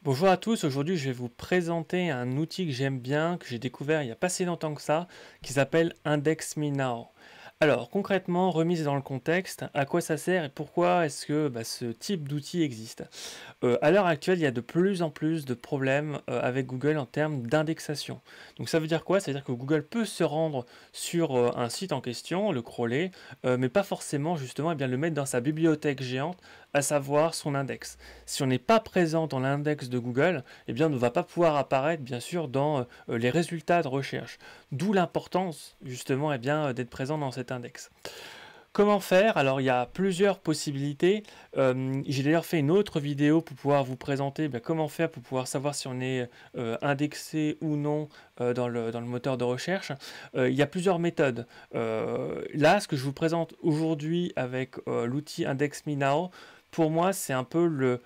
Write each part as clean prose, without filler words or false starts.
Bonjour à tous, aujourd'hui je vais vous présenter un outil que j'aime bien, que j'ai découvert il n'y a pas si longtemps que ça, qui s'appelle Index Me Now. Alors concrètement, remise dans le contexte, à quoi ça sert et pourquoi est-ce que ce type d'outil existe? À l'heure actuelle, il y a de plus en plus de problèmes avec Google en termes d'indexation. Donc ça veut dire quoi? Ça veut dire que Google peut se rendre sur un site en question, le crawler, mais pas forcément justement le mettre dans sa bibliothèque géante, à savoir son index. Si on n'est pas présent dans l'index de Google, on ne va pas pouvoir apparaître bien sûr dans les résultats de recherche. D'où l'importance justement d'être présent dans cet index. Comment faire? Alors il y a plusieurs possibilités. J'ai d'ailleurs fait une autre vidéo pour pouvoir vous présenter comment faire pour pouvoir savoir si on est indexé ou non dans le moteur de recherche. Il y a plusieurs méthodes. Là, ce que je vous présente aujourd'hui avec l'outil Index Me Now, pour moi, c'est un peu le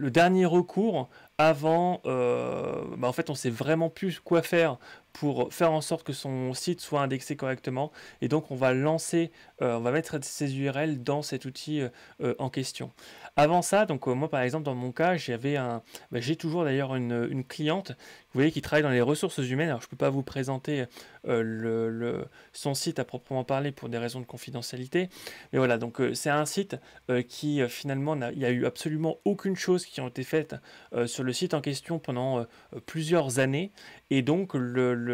dernier recours avant. En fait, on sait vraiment plus quoi faire pour faire en sorte que son site soit indexé correctement. Et donc, on va on va mettre ces URL dans cet outil en question. Avant ça, donc moi par exemple, dans mon cas, j'ai toujours d'ailleurs une cliente, vous voyez, qui travaille dans les ressources humaines. Alors, je ne peux pas vous présenter son site à proprement parler pour des raisons de confidentialité. Mais voilà, donc c'est un site qui finalement, il n'y a eu absolument aucune chose qui a été faite sur le site en question pendant plusieurs années. Et donc, Google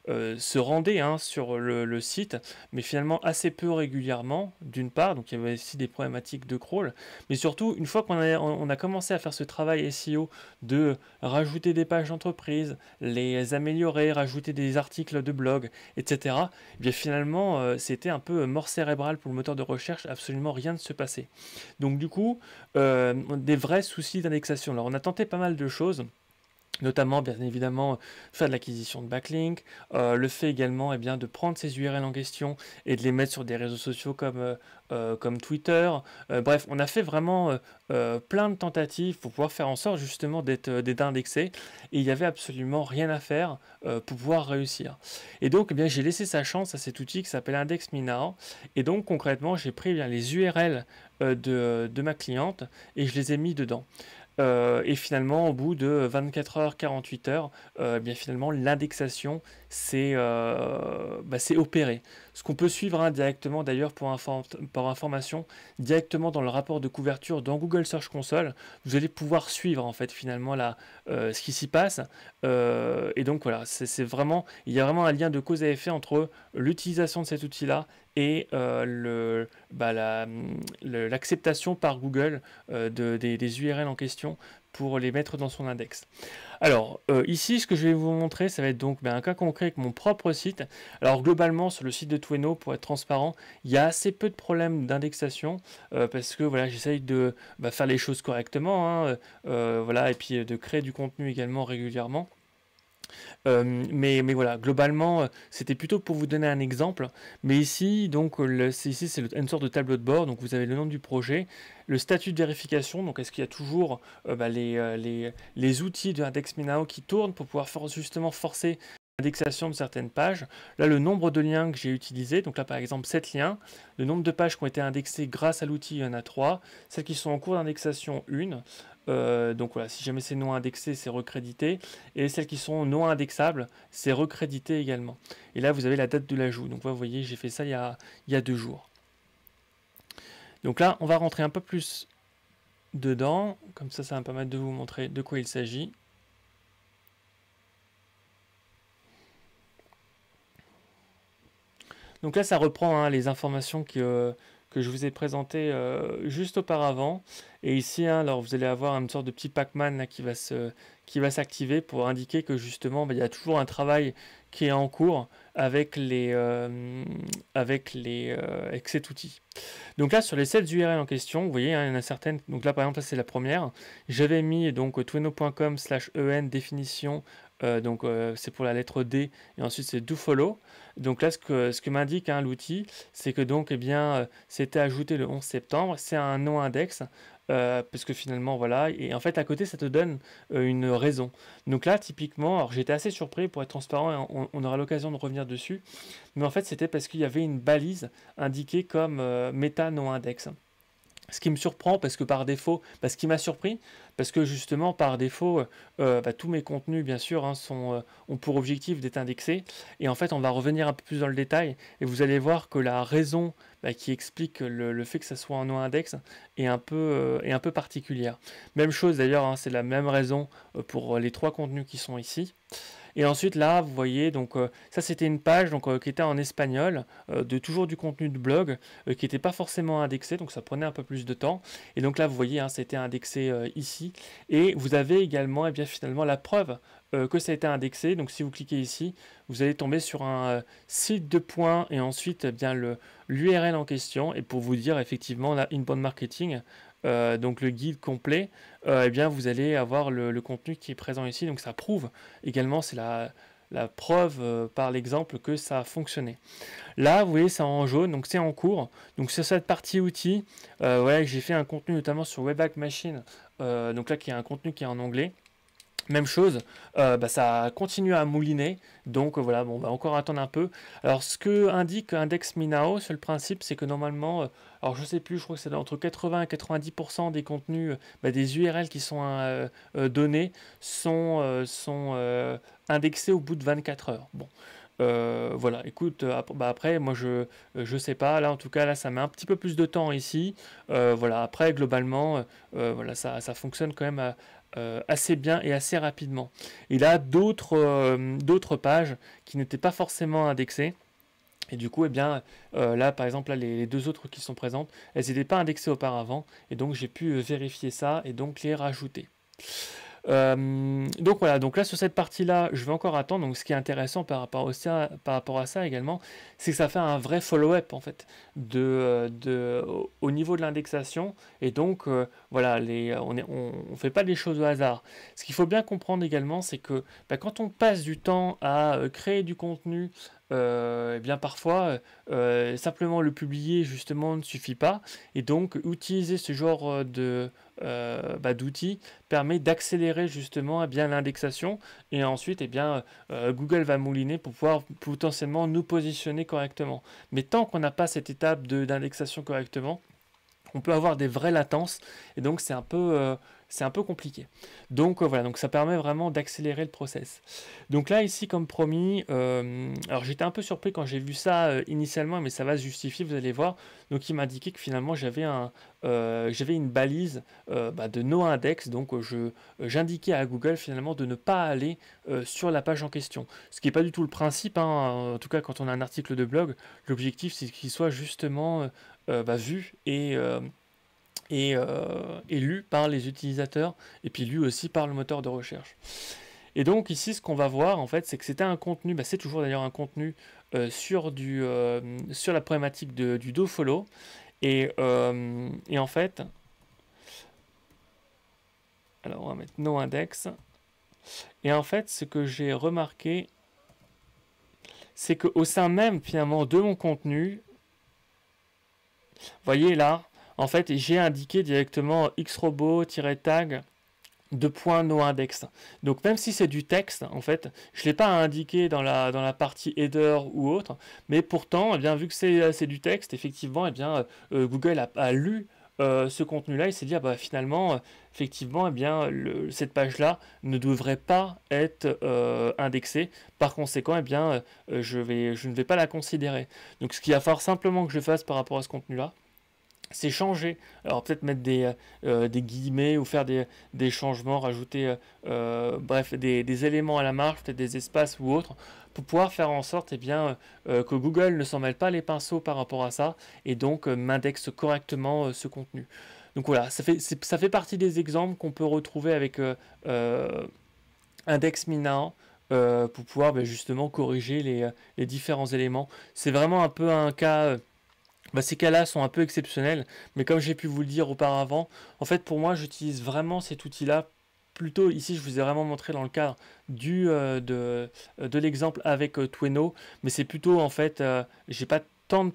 se rendait sur le site, mais finalement assez peu régulièrement, d'une part, donc il y avait aussi des problématiques de crawl, mais surtout, une fois qu'on a commencé à faire ce travail SEO de rajouter des pages d'entreprise, les améliorer, rajouter des articles de blog, etc., finalement, c'était un peu mort cérébrale pour le moteur de recherche, absolument rien ne se passait. Donc du coup, des vrais soucis d'indexation. Alors on a tenté pas mal de choses, notamment bien évidemment faire de l'acquisition de backlinks, le fait également de prendre ces URL en question et de les mettre sur des réseaux sociaux comme Twitter. Bref, on a fait vraiment plein de tentatives pour pouvoir faire en sorte justement d'être indexé, et il n'y avait absolument rien à faire pour pouvoir réussir. Et donc j'ai laissé sa chance à cet outil qui s'appelle Index Me Now, et donc concrètement j'ai pris les URL de ma cliente et je les ai mis dedans. Et finalement, au bout de 24 heures, 48 heures, finalement, l'indexation s'est opérée. Ce qu'on peut suivre directement, d'ailleurs, pour information, directement dans le rapport de couverture dans Google Search Console, vous allez pouvoir suivre, en fait, finalement, ce qui s'y passe. Et donc, voilà, il y a vraiment un lien de cause à effet entre l'utilisation de cet outil-là et l'acceptation par Google des URL en question pour les mettre dans son index. Alors, ici, ce que je vais vous montrer, ça va être donc un cas concret avec mon propre site. Alors, globalement, sur le site de Tweno, pour être transparent, il y a assez peu de problèmes d'indexation parce que voilà, j'essaye de faire les choses correctement, voilà, et puis de créer du contenu également régulièrement. Mais voilà, globalement, c'était plutôt pour vous donner un exemple. Mais ici, donc, ici c'est une sorte de tableau de bord. Donc, vous avez le nom du projet, le statut de vérification. Donc, est-ce qu'il y a toujours les outils de Index Me Now qui tournent pour pouvoir justement forcer l'indexation de certaines pages. Là, le nombre de liens que j'ai utilisés. Donc là, par exemple, 7 liens. Le nombre de pages qui ont été indexées grâce à l'outil, il y en a 3. Celles qui sont en cours d'indexation, 1. Donc voilà, si jamais c'est non indexé, c'est recrédité. Et celles qui sont non indexables, c'est recrédité également. Et là, vous avez la date de l'ajout. Donc vous voyez, j'ai fait ça il y a 2 jours. Donc là, on va rentrer un peu plus dedans. Comme ça va me permettre de vous montrer de quoi il s'agit. Donc là, ça reprend les informations que je vous ai présentées juste auparavant. Et ici, alors vous allez avoir une sorte de petit Pac-Man qui va s'activer pour indiquer que justement, il y a toujours un travail qui est en cours avec cet outil. Donc là, sur les 7 URL en question, vous voyez, il y en a certaines. Donc là, par exemple, c'est la première. J'avais mis donc tweno.com/en définition. C'est pour la lettre D, et ensuite c'est dofollow. Donc là, ce que m'indique l'outil, c'est que donc c'était ajouté le 11 septembre. C'est un non-index. Parce que finalement voilà, et en fait à côté ça te donne une raison. Donc là typiquement, alors j'étais assez surpris pour être transparent, et on aura l'occasion de revenir dessus, mais en fait c'était parce qu'il y avait une balise indiquée comme méta non index. Ce qui me surprend parce que par défaut, ce qui m'a surpris, parce que justement par défaut, tous mes contenus bien sûr hein, ont pour objectif d'être indexés. Et en fait on va revenir un peu plus dans le détail et vous allez voir que la raison qui explique le fait que ça soit en no-index est un peu particulière. Même chose d'ailleurs, hein, c'est la même raison pour les trois contenus qui sont ici. Et ensuite là, vous voyez, donc ça c'était une page donc, qui était en espagnol, de toujours du contenu de blog, qui n'était pas forcément indexé, donc ça prenait un peu plus de temps. Et donc là, vous voyez, hein, c'était indexé ici. Et vous avez également, et bien finalement, la preuve que ça a été indexé. Donc si vous cliquez ici, vous allez tomber sur un site de points et ensuite eh bien l'URL en question. Et pour vous dire effectivement, là, Inbound Marketing, donc le guide complet, eh bien vous allez avoir le contenu qui est présent ici. Donc ça prouve également, c'est la preuve par l'exemple que ça a fonctionné. Là, vous voyez, c'est en jaune, donc c'est en cours. Donc sur cette partie outils, voilà, j'ai fait un contenu notamment sur Webpack Machine, donc là qui est un contenu qui est en anglais. Même chose, ça continue à mouliner, donc voilà, bon, on va encore attendre un peu. Alors ce que indique Index Me Now, sur le principe, c'est que normalement, alors je sais plus, je crois que c'est entre 80 et 90% des contenus, des URL qui sont donnés sont indexés au bout de 24 heures. Bon, voilà, écoute, après, moi je sais pas, là en tout cas, là ça met un petit peu plus de temps ici. Voilà, après, globalement, voilà, ça fonctionne quand même assez bien et assez rapidement. Il a d'autres pages qui n'étaient pas forcément indexées. Et du coup, eh bien, là, par exemple, là, les deux autres qui sont présentes, elles n'étaient pas indexées auparavant. Et donc, j'ai pu vérifier ça et donc les rajouter. Donc voilà, donc là sur cette partie-là, je vais encore attendre. Donc ce qui est intéressant par rapport à ça également, c'est que ça fait un vrai follow-up en fait au niveau de l'indexation. Et donc voilà, on fait pas les choses au hasard. Ce qu'il faut bien comprendre également, c'est que quand on passe du temps à créer du contenu, eh bien parfois simplement le publier justement ne suffit pas. Et donc utiliser ce genre d'outils permet d'accélérer justement eh bien l'indexation et ensuite eh bien Google va mouliner pour pouvoir potentiellement nous positionner correctement. Mais tant qu'on n'a pas cette étape d'indexation correctement, on peut avoir des vraies latences et donc c'est un peu compliqué. Donc voilà, donc ça permet vraiment d'accélérer le process. Donc là ici comme promis, alors j'étais un peu surpris quand j'ai vu ça initialement, mais ça va se justifier, vous allez voir. Donc il m'a indiqué que finalement j'avais une balise de no index, donc j'indiquais à Google finalement de ne pas aller sur la page en question. Ce qui n'est pas du tout le principe, hein, en tout cas quand on a un article de blog, l'objectif c'est qu'il soit justement vu et lu par les utilisateurs et puis lu aussi par le moteur de recherche. Et donc ici ce qu'on va voir en fait c'est que c'était un contenu, c'est toujours d'ailleurs un contenu sur la problématique du dofollow et en fait alors on va mettre no index et en fait ce que j'ai remarqué c'est qu'au sein même finalement de mon contenu, voyez là, en fait, j'ai indiqué directement xrobot-tag de point noindex. Donc même si c'est du texte, en fait, je ne l'ai pas indiqué dans la partie header ou autre, mais pourtant, eh bien, vu que c'est du texte, effectivement, eh bien, Google a lu ce contenu-là, il s'est dit, finalement, effectivement, eh bien, cette page-là ne devrait pas être indexée. Par conséquent, eh bien, je ne vais pas la considérer. Donc ce qu'il va falloir simplement que je fasse par rapport à ce contenu-là, c'est changer. Alors peut-être mettre des guillemets ou faire des changements, rajouter bref des éléments à la marge, peut-être des espaces ou autres, pour pouvoir faire en sorte que Google ne s'en mêle pas les pinceaux par rapport à ça et donc m'indexe correctement ce contenu. Donc voilà, ça fait partie des exemples qu'on peut retrouver avec Index Me Now. Pour pouvoir justement corriger les différents éléments. C'est vraiment un peu un cas ces cas-là sont un peu exceptionnels, mais comme j'ai pu vous le dire auparavant, en fait pour moi j'utilise vraiment cet outil-là. Plutôt ici je vous ai vraiment montré dans le cadre de l'exemple avec Tweno, mais c'est plutôt en fait j'ai pas tant de